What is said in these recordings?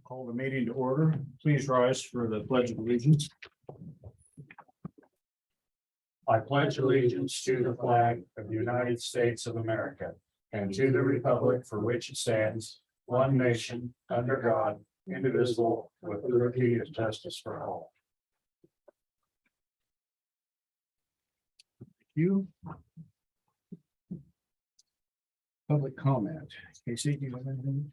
Call the meeting to order. Please rise for the Pledge of Allegiance. I pledge allegiance to the flag of the United States of America and to the republic for which it stands, one nation, under God, indivisible, with liberty and justice for all. Thank you. Public comment. K.S.A, do you have anything?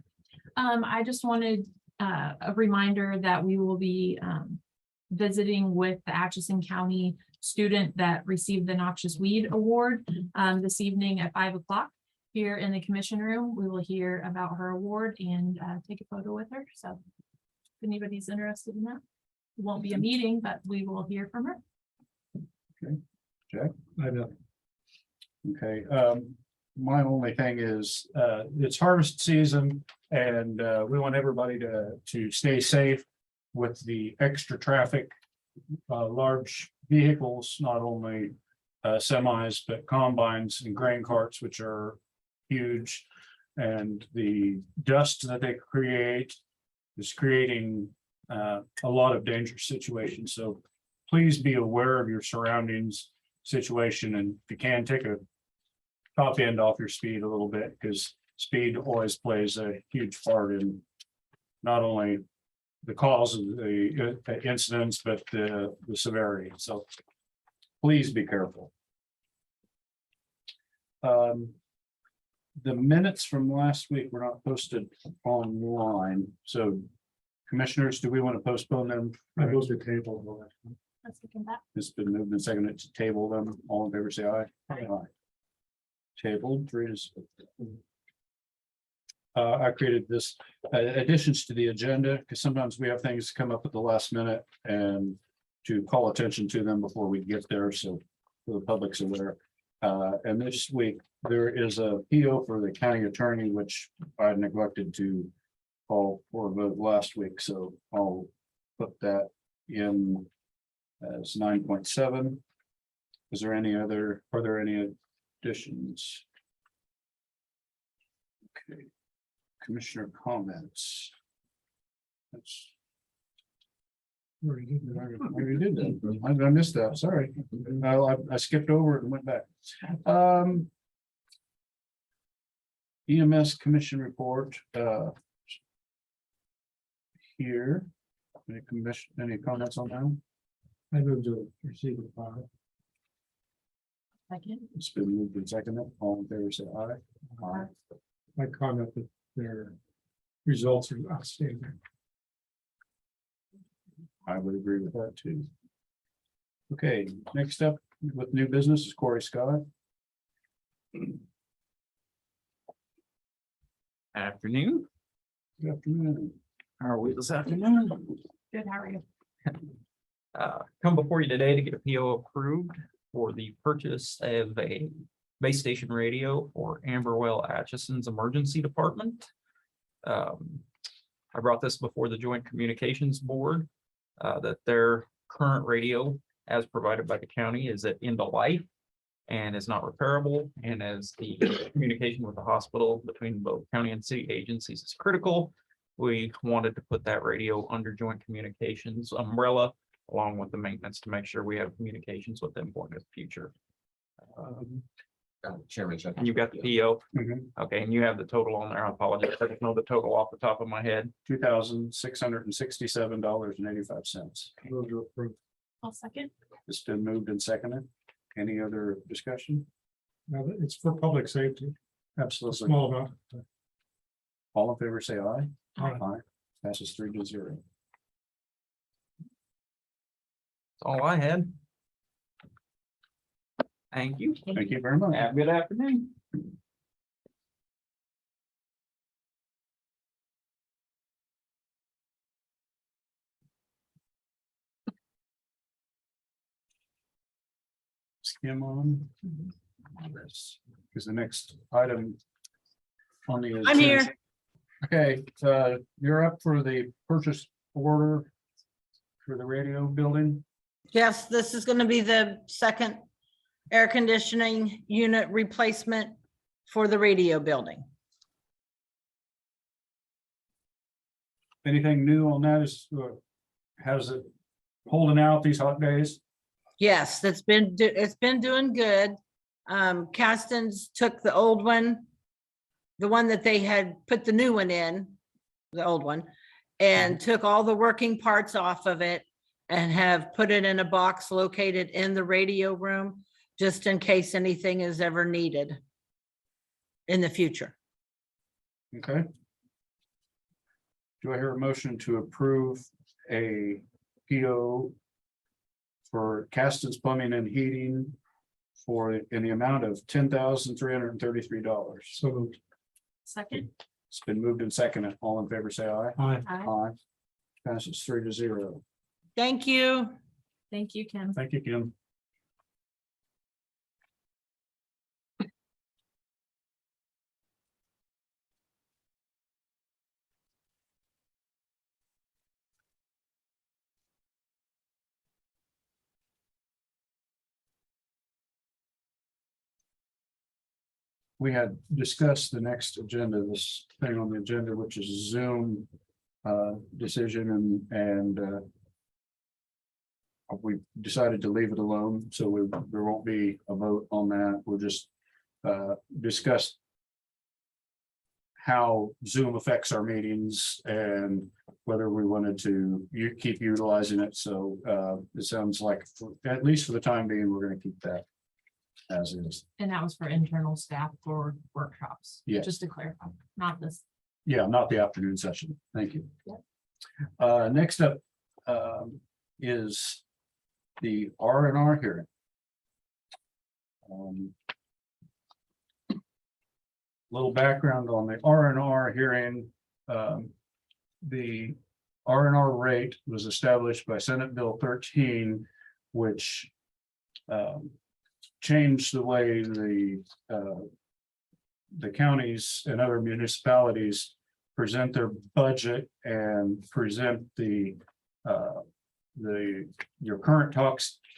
I just wanted a reminder that we will be visiting with the Atchison County student that received the Noxious Weed Award this evening at 5 o'clock here in the commission room. We will hear about her award and take a photo with her. So if anybody's interested in that, it won't be a meeting, but we will hear from her. Okay, Jack? I know. Okay, my only thing is it's harvest season and we want everybody to stay safe with the extra traffic, large vehicles, not only semis, but combines and grain carts, which are huge. And the dust that they create is creating a lot of dangerous situations. So please be aware of your surroundings situation. And if you can, take a top end off your speed a little bit, because speed always plays a huge part in not only the cause of the incidents, but the severity. So please be careful. The minutes from last week were not posted online. So commissioners, do we want to postpone them? I move to table. Let's look at that. It's been moved and seconded to table them. All in favor, say aye. Aye. Tabled, 3 to. I created this additions to the agenda because sometimes we have things come up at the last minute and to call attention to them before we get there. So the public's aware. And this week there is a PO for the county attorney, which I neglected to call for a vote last week. So I'll put that in as 9.7. Is there any other, are there any additions? Okay. Commissioner comments. That's. Already did that. I missed that. Sorry. I skipped over it and went back. EMS commission report. Here. Any comments on that? I moved to receive the file. Second. It's been moved and seconded. All in favor, say aye. Aye. My comment that their results are outstanding. I would agree with that too. Okay, next up with new business is Corey Scott. Afternoon. Good afternoon. How are we this afternoon? Good, how are you? Come before you today to get a PO approved for the purchase of a base station radio for Amberwell Atchison's emergency department. I brought this before the Joint Communications Board, that their current radio, as provided by the county, is at end of life and is not repairable. And as the communication with the hospital between both county and city agencies is critical, we wanted to put that radio under Joint Communications umbrella, along with the maintenance, to make sure we have communications with them for the future. Chairman. And you've got the PO. Mhm. Okay, and you have the total on there. I apologize. I don't know the total off the top of my head. $2,667.85. Move to approve. I'll second. It's been moved and seconded. Any other discussion? Now, it's for public safety, Absolutely. small amount. All in favor, say aye. Aye. Aye. Passes 3-0. That's all I had. Thank you. Thank you very much. Have a good afternoon. Skim on. This is the next item on the. I'm here. Okay, you're up for the purchase order for the radio building. Yes, this is going to be the second air conditioning unit replacement for the radio building. anything new on that? How's it holding out these hot days? Yes, it's been doing good. Castins took the old one, the one that they had put the new one in, the old one, and took all the working parts off of it and have put it in a box located in the radio room, just in case anything is ever needed in the future. Okay. Do I hear a motion to approve a PO for Castins Plumbing and Heating in the amount of $10,333? So moved. Second. It's been moved and seconded. All in favor, say aye. Aye. Aye. Aye. Passes 3-0. Thank you. Thank you, Kim. Thank you, Kim. We had discussed the next agenda, this thing on the agenda, which is Zoom decision and we decided to leave it alone, so there won't be a vote on that. We'll just discuss how Zoom affects our meetings and whether we wanted to keep utilizing it. So it sounds like at least for the time being, we're going to keep that as is. And that was for internal staff for workshops. Yes. Just to clarify, not this. Yeah, not the afternoon session. Thank you. Yep. Next up is the R&R hearing. Little background on the R&R hearing. The R&R rate was established by Senate Bill 13, which changed the way the counties and other municipalities present their budget and present your current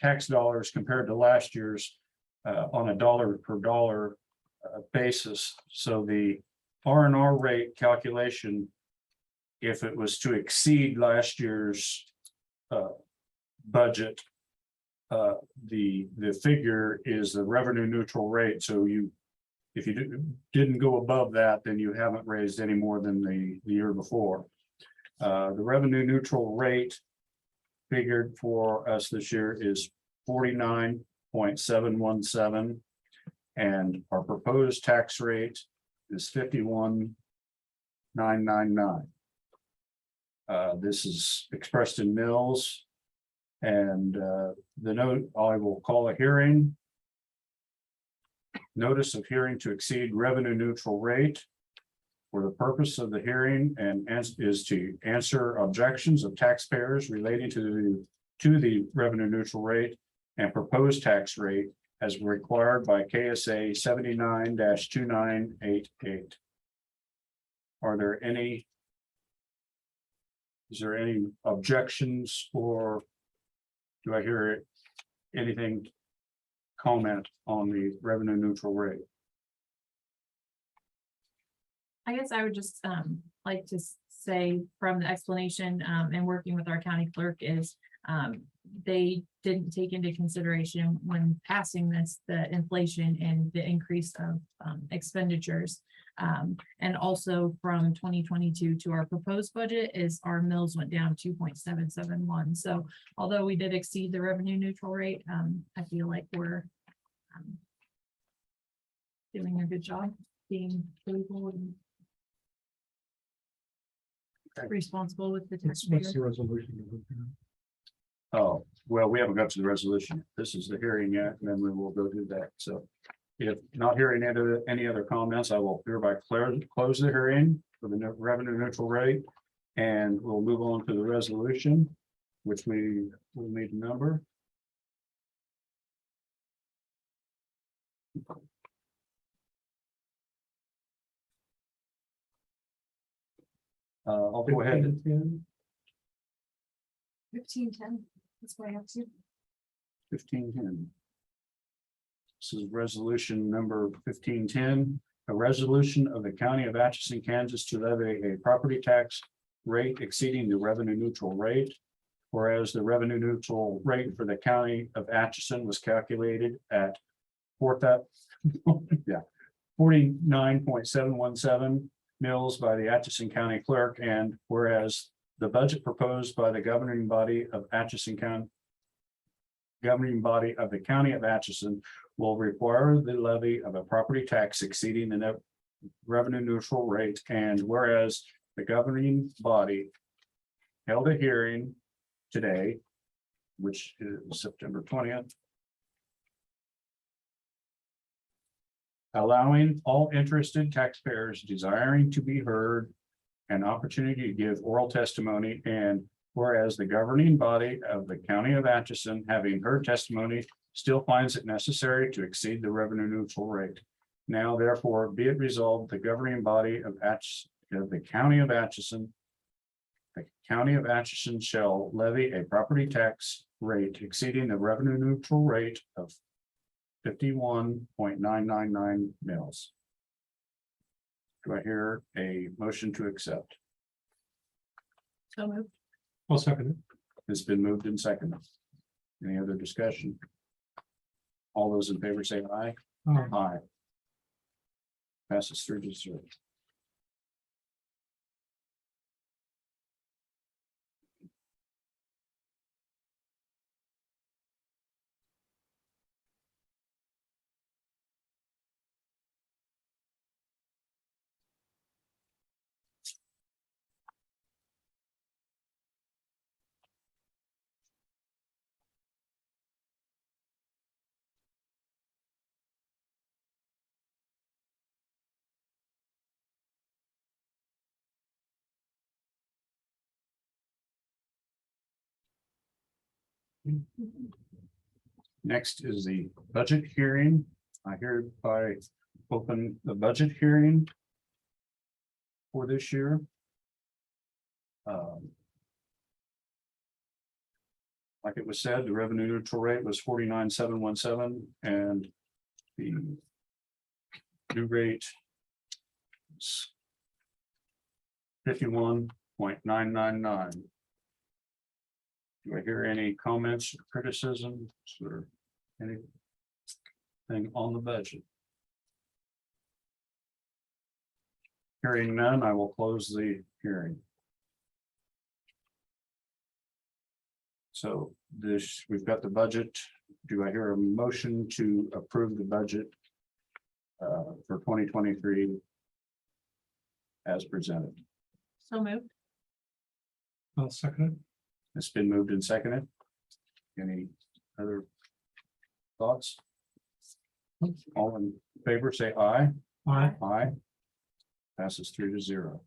tax dollars compared to last year's on a dollar per dollar basis. So the R&R rate calculation, if it was to exceed last year's budget, the figure is the revenue neutral rate. So if you didn't go above that, then you haven't raised any more than the year before. The revenue neutral rate figured for us this year is 49.717, and our proposed tax rate is 51,999. This is expressed in mills, and the note I will call a hearing. Notice of hearing to exceed revenue neutral rate. For the purpose of the hearing and is to answer objections of taxpayers relating to the revenue neutral rate and proposed tax rate as required by K.S.A. 79-2988. Is there any objections, or do I hear anything comment on the revenue neutral rate? I guess I would just like to say from the explanation and working with our county clerk is they didn't take into consideration when passing this, the inflation and the increase of expenditures. And also from 2022 to our proposed budget is our mills went down 2.771. So although we did exceed the revenue neutral rate, I feel like we're doing a good job being legal and responsible with the What's taxpayer. the resolution? Oh, well, we haven't got to the resolution. This is the hearing yet, and then we will go do that. So if not hearing any other comments, I will hereby close the hearing for the revenue neutral rate. And we'll move on to the resolution, which we will need a number. I'll go ahead. 1510. That's what I have to. 1510. This is resolution number 1510, a resolution of the County of Atchison, Kansas to levy a property tax rate exceeding the revenue neutral rate. Whereas the revenue neutral rate for the county of Atchison was calculated at 49.717 mils by the Atchison County Clerk, and whereas the budget proposed by the governing body of Atchison County, governing body of the county of Atchison will require the levy of a property tax exceeding the net revenue neutral rate, and whereas the governing body held a hearing today, which is September 20th, allowing all interested taxpayers desiring to be heard an opportunity to give oral testimony, and whereas the governing body of the county of Atchison, having heard testimony, still finds it necessary to exceed the revenue neutral rate. Now therefore be it resolved, the governing body of the county of Atchison, the county of Atchison shall levy a property tax rate exceeding the revenue neutral rate of 51.999 mils. Do I hear a motion to accept? So moved. I'll second it. It's been moved and seconded. Any other discussion? All those in favor say aye. Aye. Passes 3-0. Next is the budget hearing. I hereby open the budget hearing for this year. Like it was said, the revenue neutral rate was 49.717, and the new rate is 51.999. Do I hear any comments, or criticisms, or anything on the budget? Hearing none, I will close the hearing. So we've got the budget. Do I hear a motion to approve the budget for 2023 as presented? So moved. I'll second It's been moved and seconded. Any other thoughts? All in favor, say aye. it. Aye. Aye. Passes 3-0.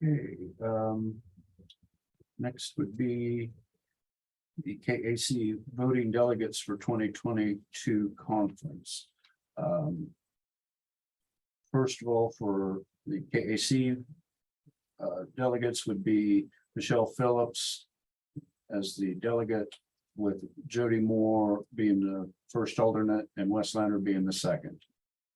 Okay, next would be the K.A.C. voting delegates for 2022 conference. First of all, for the K.A.C. Delegates would be Michelle Phillips as the delegate, with Jody Moore being the first alternate and Wes Lander being the second.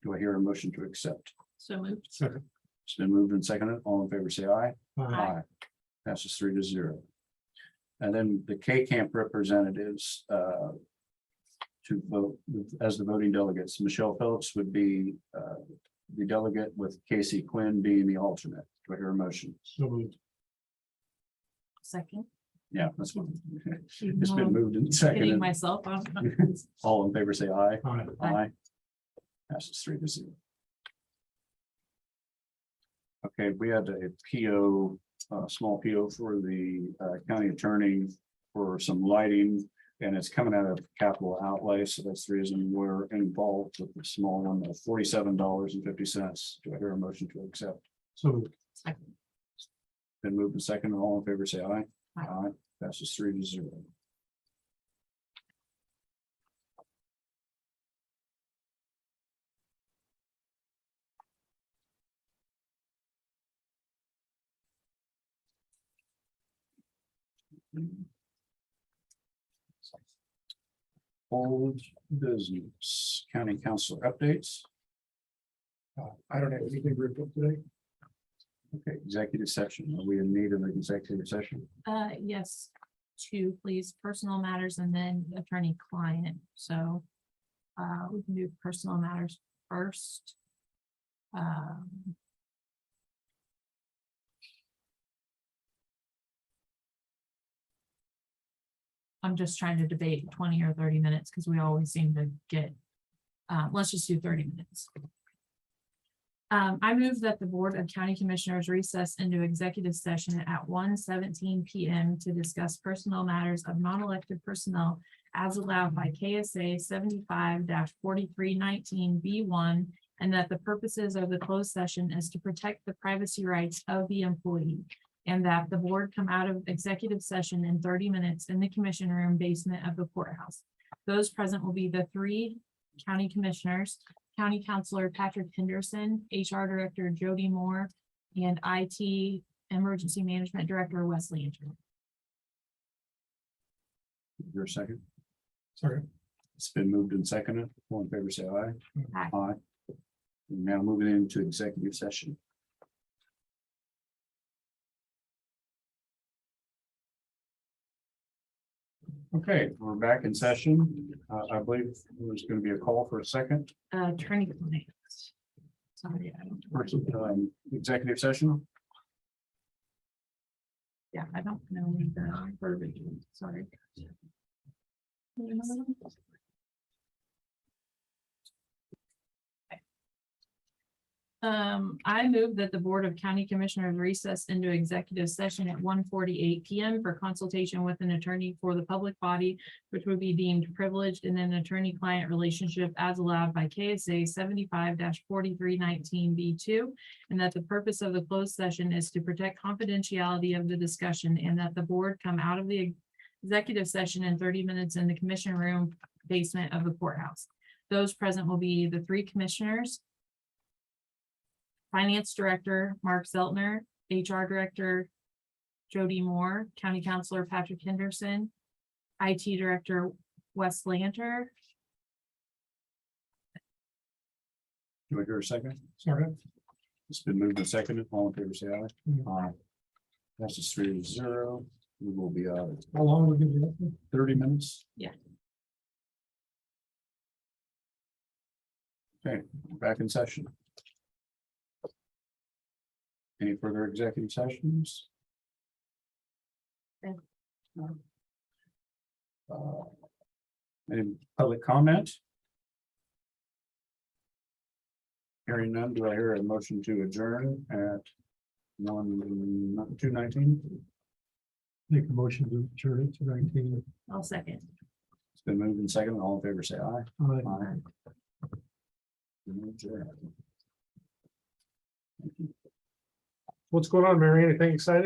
Do I hear a motion to accept? So moved. Second. It's been moved and seconded. All in favor, say aye. Aye. Passes 3-0. And then the K Camp representatives to vote as the voting delegates. Michelle Phillips would be the delegate, with Casey Quinn being the alternate. Do I hear a motion? So moved. Second. Yeah, that's one. It's been moved and Hitting seconded. myself. off. All in favor, say aye. Aye. Aye. Passes 3-0. Okay, we had a PO, small PO for the county attorney for some lighting And it's coming out of capital outlay, so that's the reason we're involved with the small one of $47.50. Do I hear a motion to accept? So Then move to second, all in favor, say aye. Aye. Passes 3-0. Old business, county council updates. I don't have anything to report today. Okay, executive session. Are we in need of an executive session? Yes, two, please, personal matters and then attorney-client, so. We can do personal matters first. I'm just trying to debate 20 or 30 minutes because we always seem to get, let's just do 30 minutes. I move that the Board of County Commissioners recess into executive session at 1:17 PM to discuss personnel matters of non-elected personnel as allowed by K.S.A. 75-4319B1, and that the purposes of the closed session is to protect the privacy rights of the employee, and that the board come out of executive session in 30 minutes in the commission room basement of the courthouse. Those present will be the 3 county commissioners, County Counselor Patrick Henderson, HR Director Jody Moore, and IT Emergency Management Director Wesley Andrew. Your second. Sorry. It's been moved and seconded. All in favor, say aye. Aye. Aye. We're now moving into executive session. Okay, we're back in session. I believe there's going to be a call for a second. Attorney-client. Sorry, I don't. Executive session. Yeah, I don't know the verbiage, sorry. I move that the Board of County Commissioners recess into executive session at 1:48 PM for consultation with an attorney for the public body, which would be deemed privileged in an attorney-client relationship as allowed by KSA 75-4319B2, and that the purpose of the closed session is to protect confidentiality of the discussion, and that the board come out of the executive session in 30 minutes in the commission room basement of the courthouse. Those present will be the 3 commissioners, Finance Director Mark Zeltner, HR Director Jody Moore, County Counselor Patrick Henderson, IT Director Wes Lanter. Do I hear a second? Sorry. It's been moved and seconded. All in favor, say aye. Aye. Passes 3-0. We will be out How long are we gonna do 30 minutes. Yeah. Okay, back in session. Any further executive sessions? Okay. Any public comment? Hearing none, do I hear a motion to adjourn at 2:19? Make a motion to adjourn to 19. I'll second. It's been moved and seconded. All in favor, say aye. Aye. Aye. Adjourn. What's going on, Mary? Anything exciting?